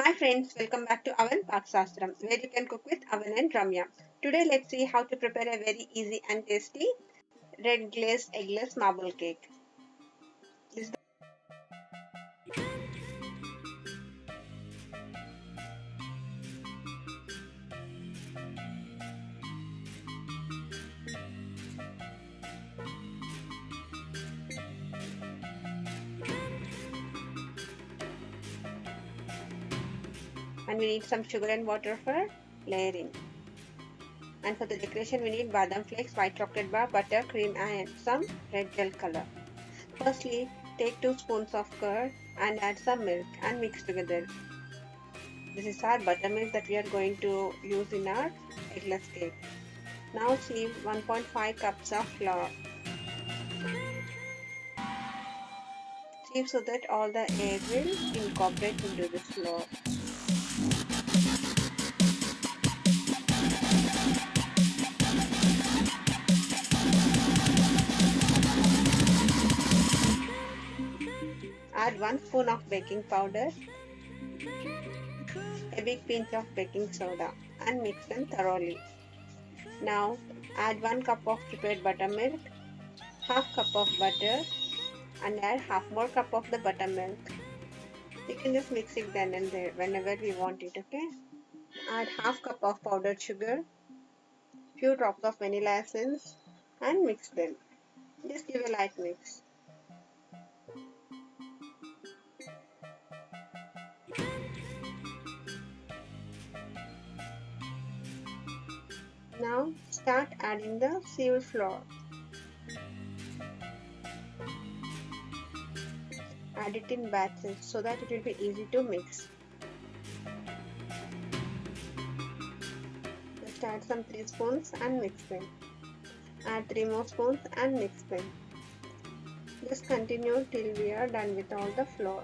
Hi friends, welcome back to Avan Paksastram, where you can cook with Avan and Ramya. Today let's see how to prepare a very easy and tasty red glazed eggless marble cake. This and we need some sugar and water for layering. And for the decoration we need badam flakes, white chocolate bar, butter, cream and some red gel color. Firstly, take 2 spoons of curd and add some milk and mix together. This is our buttermilk that we are going to use in our eggless cake. Now sieve 1.5 cups of flour. Sieve so that all the air will incorporate into the flour. Add 1 spoon of baking powder, a big pinch of baking soda and mix them thoroughly. Now add 1 cup of prepared buttermilk, half cup of butter and add half more cup of the buttermilk. We can just mix it then and there whenever we want it, okay? Add half cup of powdered sugar, few drops of vanilla essence and mix them. Just give a light mix. Now start adding the sieved flour. Add it in batches so that it will be easy to mix. Just add some 3 spoons and mix them. Add 3 more spoons and mix them. Just continue till we are done with all the flour.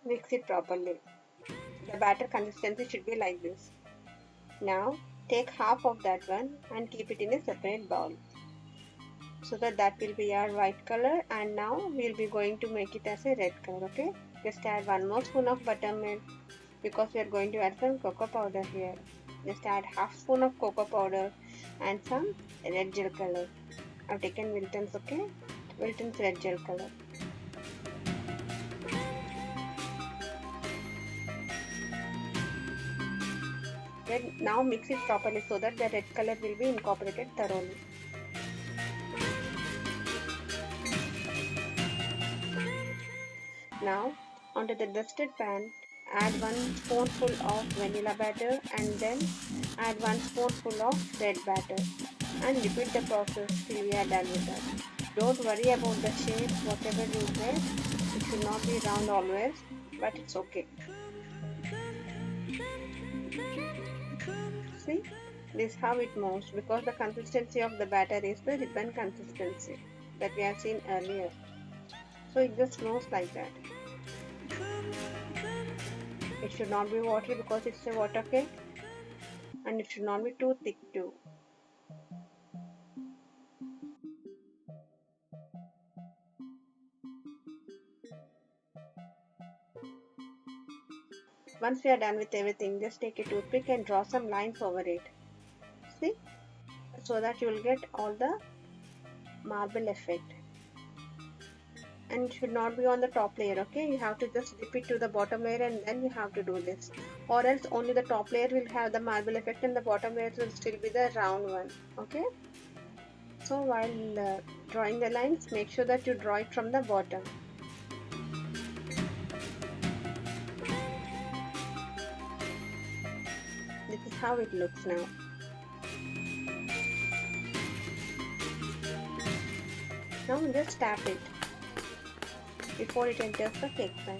Mix it properly. The batter consistency should be like this. Now take half of that one and keep it in a separate bowl. So that will be our white color, and now we'll be going to make it as a red color, okay? Just add 1 more spoon of buttermilk because we are going to add some cocoa powder here. Just add half spoon of cocoa powder and some red gel color. I've taken Wilton's, okay? Wilton's red gel color. Then now mix it properly so that the red color will be incorporated thoroughly. Now onto the dusted pan, add 1 spoonful of vanilla batter and then add 1 spoonful of red batter and repeat the process till we are done with that. Don't worry about the shape, whatever you get, it should not be round always, but it's okay. See, this is how it moves because the consistency of the batter is the ribbon consistency that we have seen earlier. So it just moves like that. It should not be watery because it's a water cake, and it should not be too thick too. Once we are done with everything, just take a toothpick and draw some lines over it. See? So that you will get all the marble effect. And it should not be on the top layer, okay? You have to just dip it to the bottom layer and then you have to do this. Or else only the top layer will have the marble effect and the bottom layer will still be the round one, okay? So while drawing the lines, make sure that you draw it from the bottom. This is how it looks now. Now just tap it before it enters the cake pan.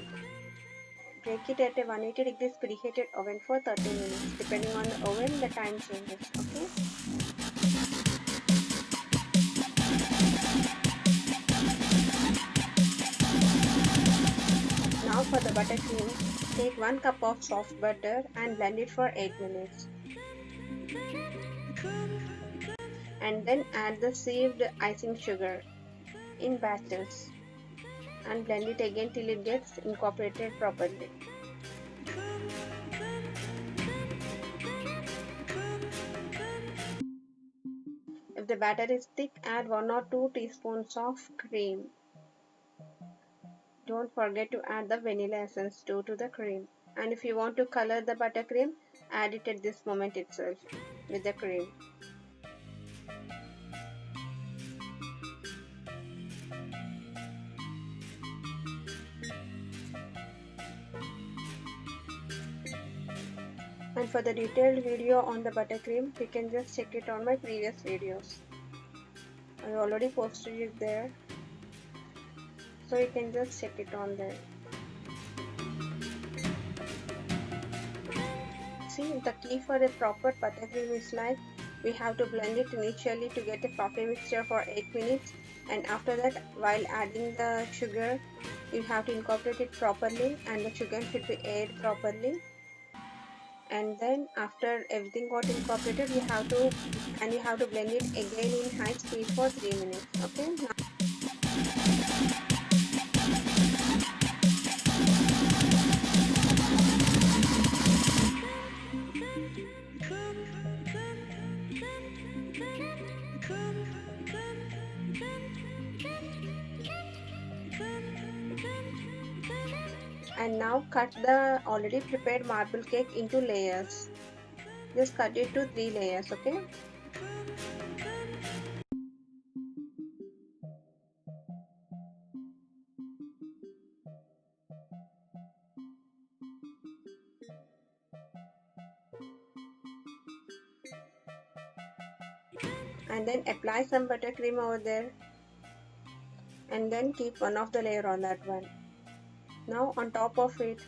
Bake it at a 180 degrees preheated oven for 30 minutes. Depending on the oven, the time changes. Okay. Now for the buttercream, take 1 cup of soft butter and blend it for 8 minutes. And then add the sieved icing sugar in batches and blend it again till it gets incorporated properly. If the batter is thick, add 1 or 2 teaspoons of cream. Don't forget to add the vanilla essence too to the cream. And if you want to color the buttercream, add it at this moment itself with the cream. And for the detailed video on the buttercream, you can just check it on my previous videos. I already posted it there, so you can just check it on there. See, the key for a proper buttercream is like we have to blend it initially to get a fluffy mixture for 8 minutes, and after that, while adding the sugar, you have to incorporate it properly and the sugar should be aired properly. And then after everything got incorporated, you have to blend it again in high speed for 3 minutes. Okay. And now cut the already prepared marble cake into layers. Just cut it to 3 layers. Okay. And then apply some buttercream over there, and then keep one of the layer on that one. Now on top of it,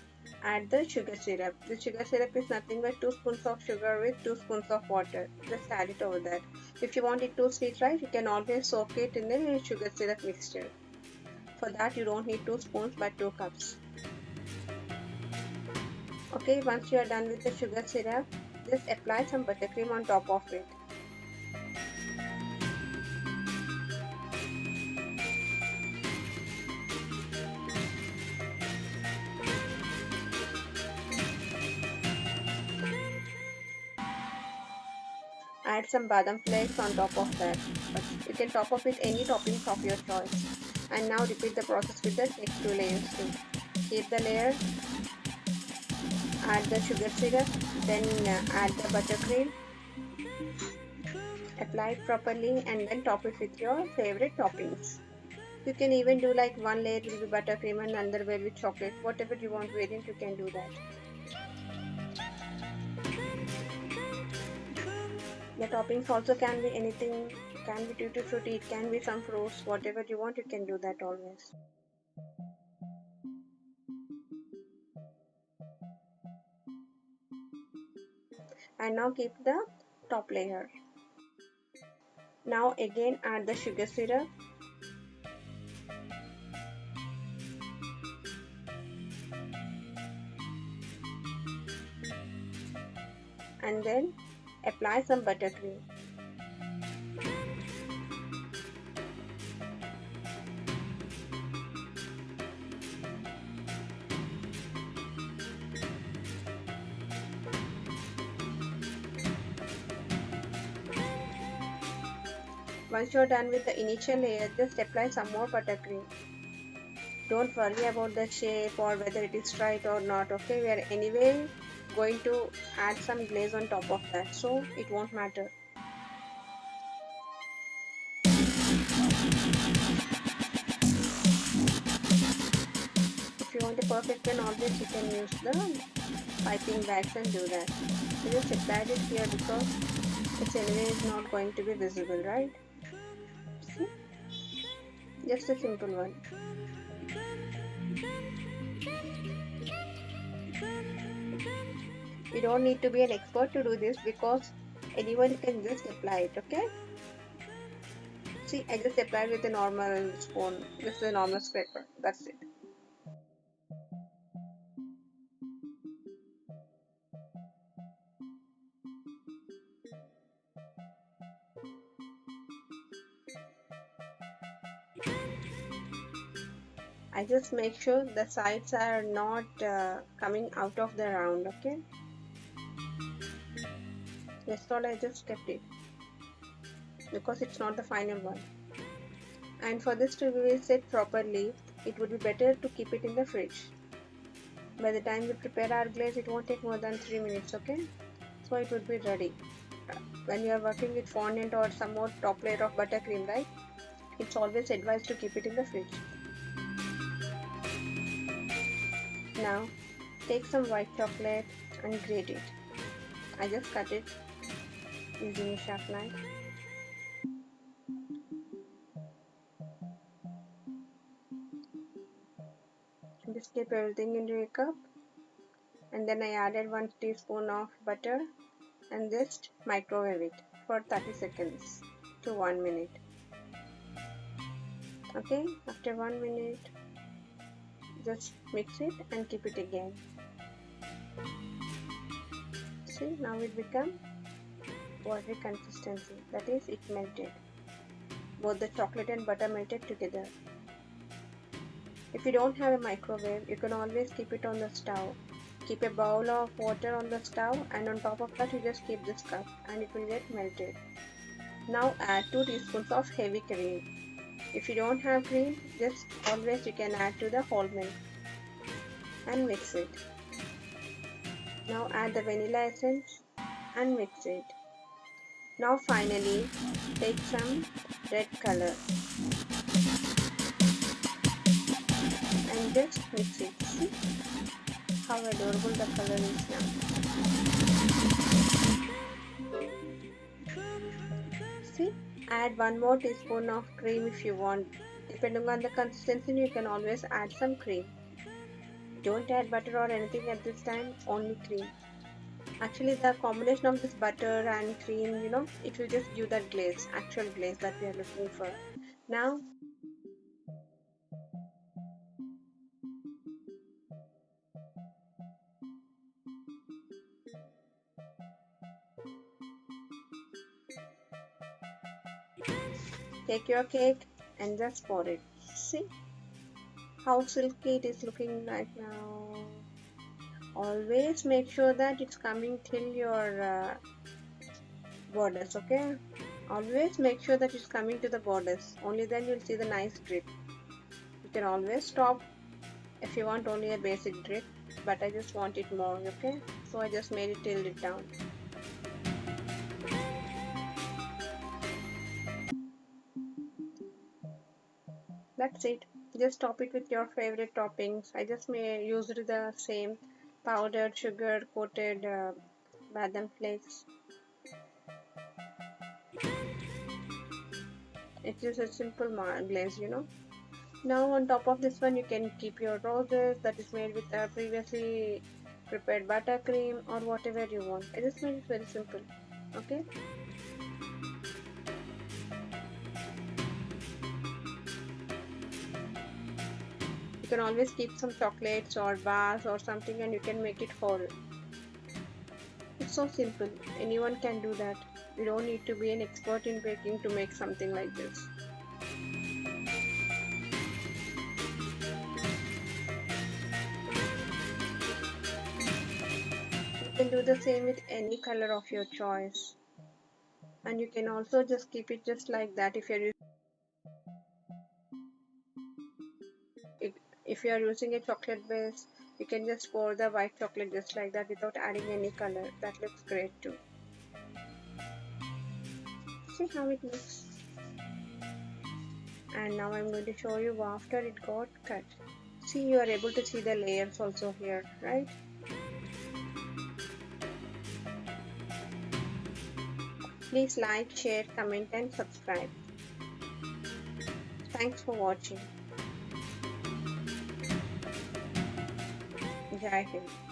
add the sugar syrup. The sugar syrup is nothing but 2 spoons of sugar with 2 spoons of water. Just add it over there. If you want it too sweet, right, you can always soak it in the sugar syrup mixture. For that you don't need 2 spoons but 2 cups. Okay, once you are done with the sugar syrup, just apply some buttercream on top of it. Add some badam flakes on top of that, but you can top up with any toppings of your choice. And now repeat the process with the next 2 layers too. Keep the layer, add the sugar syrup, then add the buttercream, apply it properly, and then top it with your favorite toppings. You can even do like one layer will be buttercream and another layer with chocolate. Whatever you want variant, you can do that. The toppings also can be anything, can be tutti frutti, it can be some fruits, whatever you want, you can do that always. And now keep the top layer. Now again add the sugar syrup. And then apply some buttercream. Once you're done with the initial layer, just apply some more buttercream. Don't worry about the shape or whether it is straight or not. Okay, we are anyway going to add some glaze on top of that, so it won't matter. If you want a perfect pen, always you can use the piping bags and do that. So just apply it here because it's anyway not going to be visible, right? See? Just a simple one. You don't need to be an expert to do this because anyone can just apply it, okay? See, I just applied with a normal spoon, just a normal scraper. That's it. I just make sure the sides are not coming out of the round, okay? That's all. I just kept it because it's not the final one. And for this to be set properly, it would be better to keep it in the fridge. By the time we prepare our glaze, it won't take more than 3 minutes, okay? So it would be ready. When you are working with fondant or some more top layer of buttercream, right? It's always advised to keep it in the fridge. Now, take some white chocolate and grate it. I just cut it using a sharp knife. Just dip everything into a cup, and then I added 1 teaspoon of butter and just microwave it for 30 seconds to 1 minute. Okay, after 1 minute, just mix it and keep it again. See, now it become watery consistency, that is, it melted. Both the chocolate and butter melted together. If you don't have a microwave, you can always keep it on the stove. Keep a bowl of water on the stove, and on top of that you just keep this cup and it will get melted. Now add 2 teaspoons of heavy cream. If you don't have cream, just always you can add to the whole milk and mix it. Now add the vanilla essence and mix it. Now finally take some red color and just mix it. See how adorable the color is now. See, add 1 more teaspoon of cream if you want. Depending on the consistency, you can always add some cream. Don't add butter or anything at this time, only cream. Actually, the combination of this butter and cream, it will just give that glaze, actual glaze that we are looking for. Now, take your cake and just pour it. See how silky it is looking right now. Always make sure that it's coming till your borders, okay? Always make sure that it's coming to the borders. Only then you'll see the nice drip. You can always stop if you want only a basic drip, but I just want it more, okay? So I just made it till it down. That's it. Just top it with your favorite toppings. I just used the same powdered sugar coated badam flakes. It's just a simple glaze. Now on top of this one you can keep your roses that is made with previously prepared buttercream or whatever you want. I just made it very simple. Okay. You can always keep some chocolates or bars or something and you can make it whole. It's so simple. Anyone can do that. You don't need to be an expert in baking to make something like this. You can do the same with any color of your choice. And you can also just keep it just like that if you are using a chocolate base, you can just pour the white chocolate just like that without adding any color. That looks great too. See how it looks. And now I'm going to show you after it got cut. See, you are able to see the layers also here, right? Please like, share, comment and subscribe. Thanks for watching. Jai Hind.